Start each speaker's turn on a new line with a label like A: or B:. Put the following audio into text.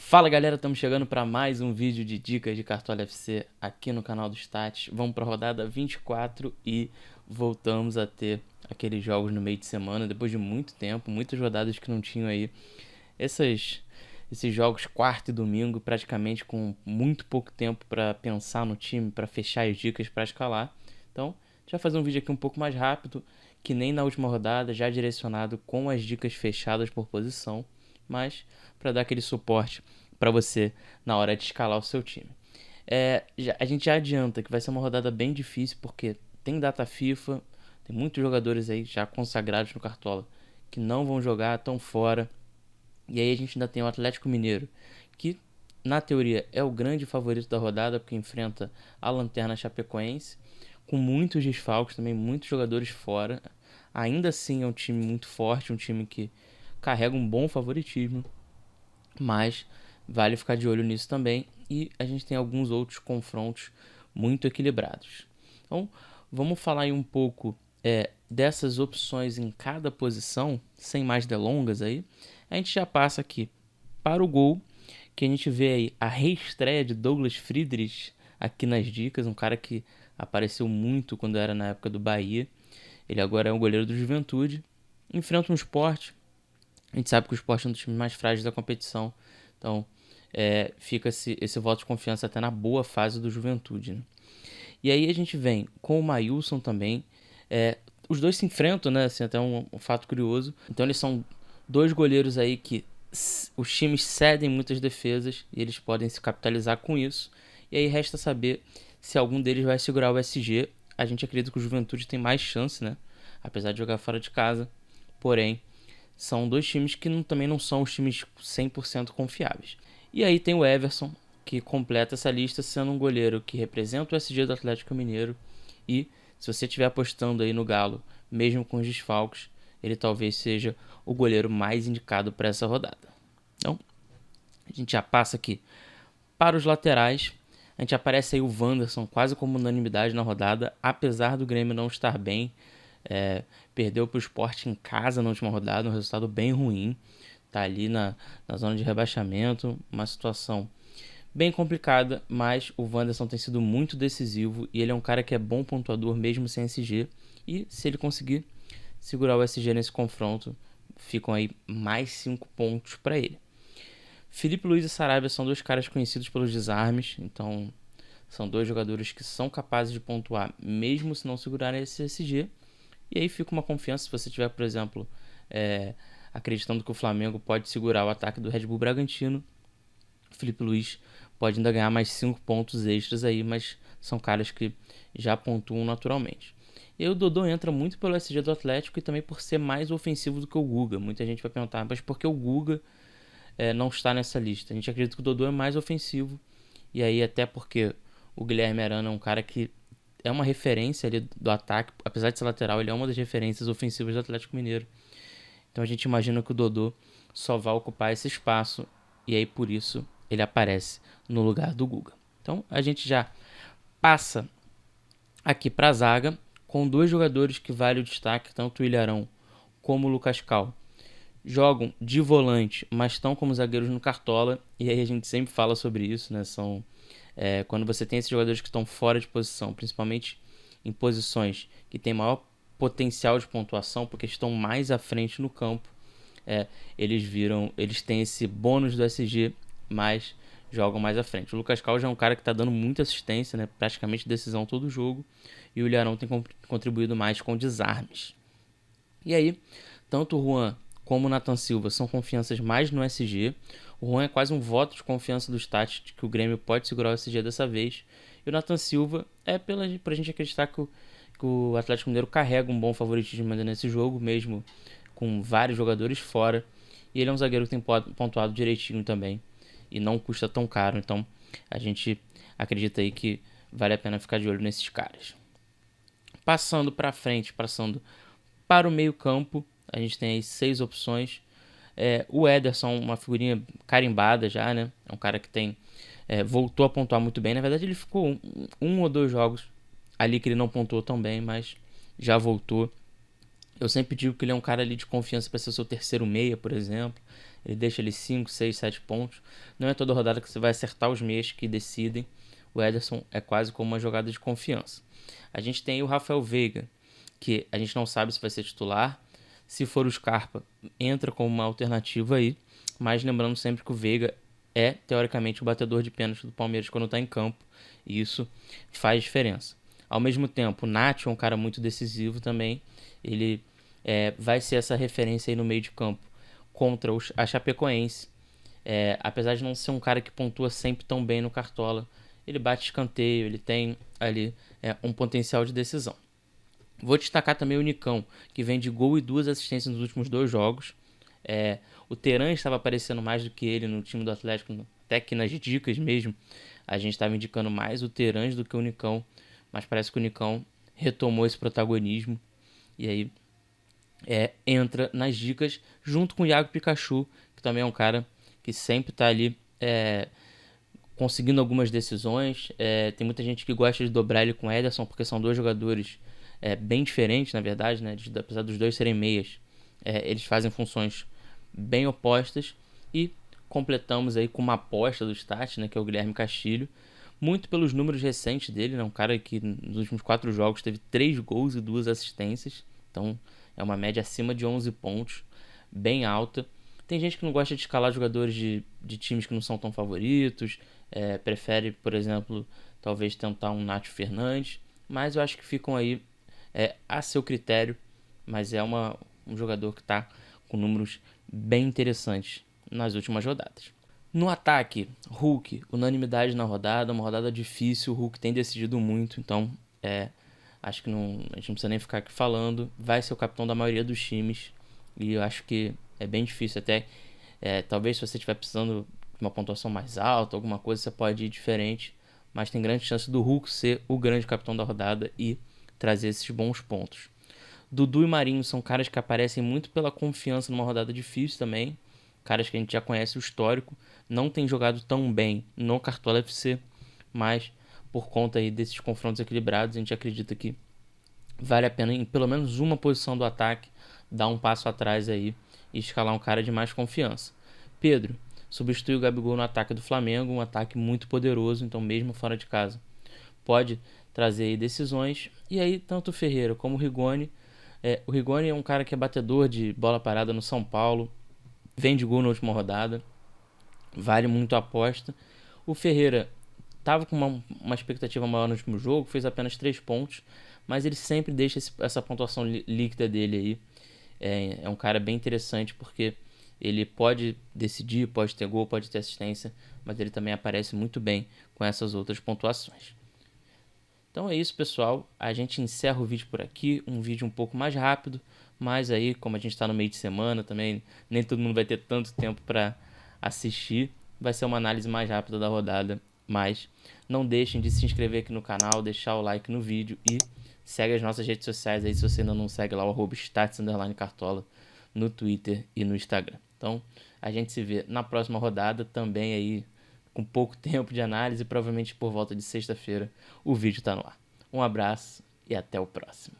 A: Fala galera, estamos chegando para mais um vídeo de dicas de Cartola FC aqui no canal do Stats. Vamos para a rodada 24 e voltamos a ter aqueles jogos no meio de semana, depois de muito tempo, muitas rodadas que não tinham aí esses jogos quarta e domingo, praticamente com muito pouco tempo para pensar no time, para fechar as dicas para escalar. Então, a gente vai fazer um vídeo aqui um pouco mais rápido, que nem na última rodada, já direcionado com as dicas fechadas por posição, mas para dar aquele suporte para você na hora de escalar o seu time. A gente já adianta que vai ser uma rodada bem difícil, porque tem data FIFA, tem muitos jogadores aí já consagrados no Cartola que não vão jogar, estão fora. E aí a gente ainda tem o Atlético Mineiro, que na teoria é o grande favorito da rodada, porque enfrenta a Lanterna Chapecoense, com muitos desfalques também, muitos jogadores fora. Ainda assim é um time muito forte, um time que carrega um bom favoritismo, mas vale ficar de olho nisso também. E a gente tem alguns outros confrontos muito equilibrados. Então, vamos falar aí um pouco dessas opções em cada posição, sem mais delongas aí. A gente já passa aqui para o gol, que a gente vê aí a reestreia de Douglas Friedrich aqui nas dicas, um cara que apareceu muito quando era na época do Bahia. Ele agora é um goleiro do Juventude. Enfrenta um Sport. A gente sabe que o Sport é um dos times mais frágeis da competição. Então, fica esse voto de confiança até na boa fase do Juventude, né? E aí a gente vem com o Maílson também. Os dois se enfrentam, né? Assim, até um fato curioso. Então, eles são dois goleiros aí que os times cedem muitas defesas e eles podem se capitalizar com isso. E aí resta saber se algum deles vai segurar o SG. A gente acredita que o Juventude tem mais chance, né? Apesar de jogar fora de casa. Porém, são dois times que também não são os times 100% confiáveis. E aí tem o Everson, que completa essa lista sendo um goleiro que representa o SG do Atlético Mineiro. E se você estiver apostando aí no Galo, mesmo com os desfalques, ele talvez seja o goleiro mais indicado para essa rodada. Então, a gente já passa aqui para os laterais. A gente aparece aí o Wanderson quase como unanimidade na rodada, apesar do Grêmio não estar bem. Perdeu para o Sport em casa na última rodada, um resultado bem ruim. Tá ali na zona de rebaixamento, uma situação bem complicada, mas o Wanderson tem sido muito decisivo e ele é um cara que é bom pontuador mesmo sem SG. E se ele conseguir segurar o SG nesse confronto, ficam aí mais 5 pontos para ele. Felipe Luiz e Sarabia são dois caras conhecidos pelos desarmes, então são dois jogadores que são capazes de pontuar mesmo se não segurarem esse SG. E aí fica uma confiança se você tiver, por exemplo, acreditando que o Flamengo pode segurar o ataque do Red Bull Bragantino. O Felipe Luiz pode ainda ganhar mais 5 pontos extras aí, mas são caras que já pontuam naturalmente. E aí o Dodô entra muito pelo SG do Atlético e também por ser mais ofensivo do que o Guga. Muita gente vai perguntar, mas por que o Guga não está nessa lista? A gente acredita que o Dodô é mais ofensivo, e aí até porque o Guilherme Arana é um cara que é uma referência ali do ataque, apesar de ser lateral, ele é uma das referências ofensivas do Atlético Mineiro. Então a gente imagina que o Dodô só vai ocupar esse espaço, e aí por isso ele aparece no lugar do Guga. Então a gente já passa aqui para a zaga, com dois jogadores que vale o destaque, tanto o Ilharão como o Lucas Cal. Jogam de volante, mas estão como zagueiros no Cartola, e aí a gente sempre fala sobre isso, né? Quando você tem esses jogadores que estão fora de posição, principalmente em posições que tem maior potencial de pontuação, porque estão mais à frente no campo, eles têm esse bônus do SG, mas jogam mais à frente. O Lucas Cal já é um cara que está dando muita assistência, né? Praticamente decisão todo jogo, e o Ilharão tem contribuído mais com desarmes. E aí, tanto o Juan como o Nathan Silva são confianças mais no SG. O Juan é quase um voto de confiança do Stat de que o Grêmio pode segurar o SG dessa vez. E o Nathan Silva é pra gente acreditar que o Atlético Mineiro carrega um bom favoritismo nesse jogo, mesmo com vários jogadores fora. E ele é um zagueiro que tem pontuado direitinho também e não custa tão caro. Então a gente acredita aí que vale a pena ficar de olho nesses caras. Passando para frente, passando para o meio campo, a gente tem aí 6 opções. O Ederson, uma figurinha carimbada já, né? É um cara que voltou a pontuar muito bem. Na verdade, ele ficou um ou dois jogos ali que ele não pontuou tão bem, mas já voltou. Eu sempre digo que ele é um cara ali de confiança para ser o seu terceiro meia, por exemplo. ele deixa ali 5, 6, 7 pontos. Não é toda rodada que você vai acertar os meias que decidem. O Ederson é quase como uma jogada de confiança. A gente tem o Rafael Veiga, que a gente não sabe se vai ser titular. Se for o Scarpa, entra como uma alternativa aí. Mas lembrando sempre que o Veiga é, teoricamente, o batedor de pênalti do Palmeiras quando está em campo. E isso faz diferença. Ao mesmo tempo, o Nacho é um cara muito decisivo também. Ele vai ser essa referência aí no meio de campo contra a Chapecoense. Apesar de não ser um cara que pontua sempre tão bem no Cartola, ele bate escanteio, ele tem ali um potencial de decisão. Vou destacar também o Nicão, que vem de gol e 2 assistências nos últimos 2 jogos. O Teran estava aparecendo mais do que ele no time do Atlético, até que nas dicas mesmo. A gente estava indicando mais o Teran do que o Nicão, mas parece que o Nicão retomou esse protagonismo e aí entra nas dicas junto com o Iago Pikachu, que também é um cara que sempre está ali conseguindo algumas decisões. Tem muita gente que gosta de dobrar ele com o Ederson, porque são 2 jogadores bem diferentes, na verdade, né? Apesar dos 2 serem meias, eles fazem funções bem opostas. E completamos aí com uma aposta do Stat, né, que é o Guilherme Castilho, muito pelos números recentes dele, né? Um cara que nos últimos 4 jogos teve 3 gols e 2 assistências, então é uma média acima de 11 pontos, bem alta. Tem gente que não gosta de escalar jogadores de times que não são tão favoritos, prefere, por exemplo, talvez tentar um Nacho Fernandes, mas eu acho que ficam aí a seu critério, mas é um jogador que está com números bem interessantes nas últimas rodadas. No ataque, Hulk, unanimidade na rodada, uma rodada difícil, o Hulk tem decidido muito, então acho que a gente não precisa nem ficar aqui falando, vai ser o capitão da maioria dos times, e eu acho que é bem difícil até, talvez se você estiver precisando de uma pontuação mais alta, alguma coisa, você pode ir diferente, mas tem grande chance do Hulk ser o grande capitão da rodada e trazer esses bons pontos. Dudu e Marinho são caras que aparecem muito pela confiança numa rodada difícil também, caras que a gente já conhece o histórico, não tem jogado tão bem no Cartola FC, mas por conta aí desses confrontos equilibrados, a gente acredita que vale a pena em pelo menos uma posição do ataque dar um passo atrás aí e escalar um cara de mais confiança. Pedro substitui o Gabigol no ataque do Flamengo, um ataque muito poderoso, então mesmo fora de casa pode trazer aí decisões. E aí tanto o Ferreira como o Rigoni, o Rigoni é um cara que é batedor de bola parada no São Paulo, vem de gol na última rodada, vale muito a aposta. O Ferreira estava com uma expectativa maior no último jogo, fez apenas 3 pontos, mas ele sempre deixa essa pontuação líquida dele aí. É um cara bem interessante porque ele pode decidir, pode ter gol, pode ter assistência, mas ele também aparece muito bem com essas outras pontuações. Então é isso, pessoal. A gente encerra o vídeo por aqui, um vídeo um pouco mais rápido, mas aí, como a gente está no meio de semana também, nem todo mundo vai ter tanto tempo para assistir, vai ser uma análise mais rápida da rodada, mas não deixem de se inscrever aqui no canal, deixar o like no vídeo e segue as nossas redes sociais aí se você ainda não segue lá, o @stats_cartola no Twitter e no Instagram. Então, a gente se vê na próxima rodada, também aí com pouco tempo de análise, provavelmente por volta de sexta-feira o vídeo está no ar. Um abraço e até o próximo.